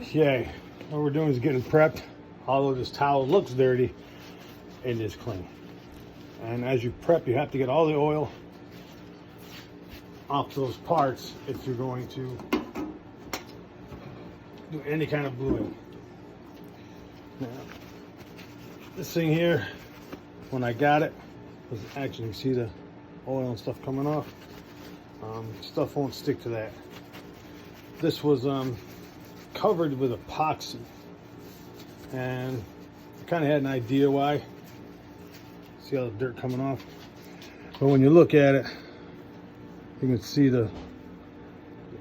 Okay, what we're doing is getting prepped. Although this towel looks dirty, it is clean. And as you prep, you have to get all the oil off those parts if you're going to do any kind of bluing. Now, this thing here, when I got it, was actually, you see the oil and stuff coming off. Stuff won't stick to that. This was covered with epoxy, and I kind of had an idea why. See all the dirt coming off? But when you look at it, you can see the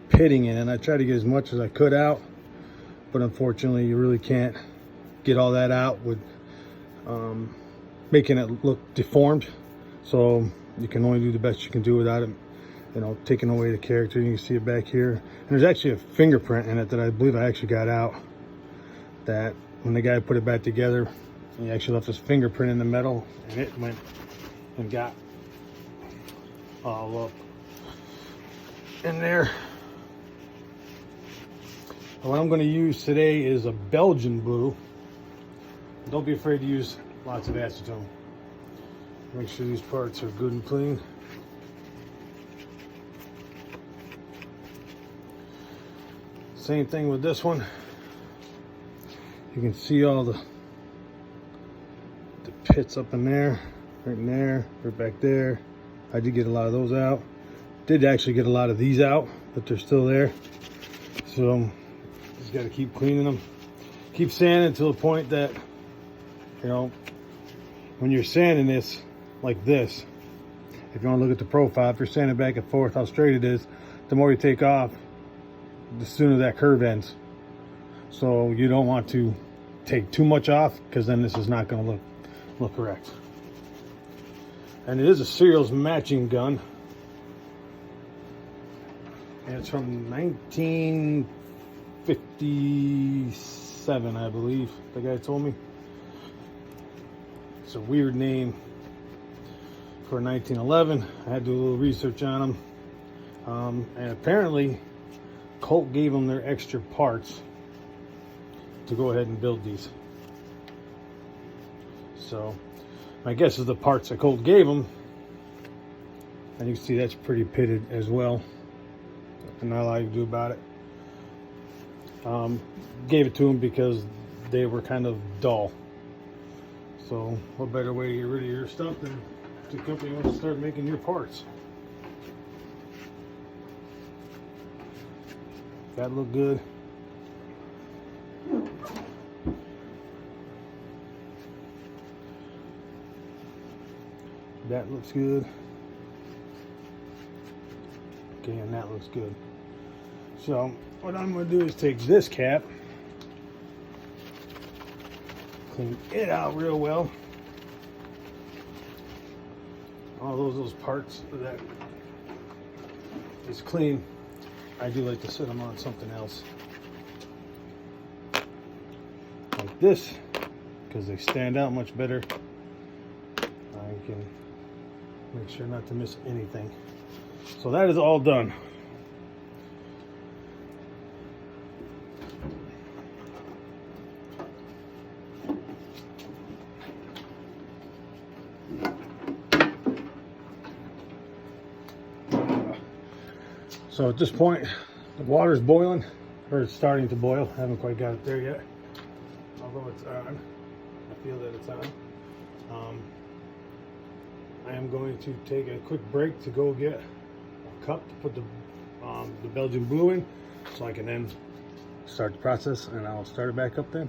pitting in it. And I tried to get as much as I could out, but unfortunately you really can't get all that out with making it look deformed. So you can only do the best you can do without it, you know, taking away the character. You can see it back here. And there's actually a fingerprint in it that I believe I actually got out, that when the guy put it back together, he actually left his fingerprint in the metal, and it went and got all up in there. And what I'm going to use today is a Belgian blue. Don't be afraid to use lots of acetone. Make sure these parts are good and clean. Same thing with this one. You can see all the pits up in there, right in there, right back there. I did get a lot of those out. Did actually get a lot of these out, but they're still there. So just got to keep cleaning them. Keep sanding to the point that, you know, when you're sanding this like this, if you want to look at the profile, if you're sanding back and forth how straight it is, the more you take off, the sooner that curve ends. So you don't want to take too much off, because then this is not going to look correct. And it is a serials matching gun, and it's from 1957, I believe, the guy told me. It's a weird name for 1911. I had to do a little research on them, and apparently Colt gave them their extra parts to go ahead and build these. So my guess is the parts that Colt gave them, and you can see that's pretty pitted as well. Nothing not a lot you can do about it. Gave it to them because they were kind of dull. So what better way to get rid of your stuff than the company wants to start making your parts. That look good. That looks good. Okay, and that looks good. So what I'm going to do is take this cap, clean it out real well. All those parts that is clean, I do like to set them on something else like this, because they stand out much better. I can make sure not to miss anything. So that is all done. So at this point, the water's boiling, or it's starting to boil. I haven't quite got it there yet, although it's on. I feel that it's on. I am going to take a quick break to go get a cup to put the Belgian blue in, so I can then start the process, and I'll start it back up then.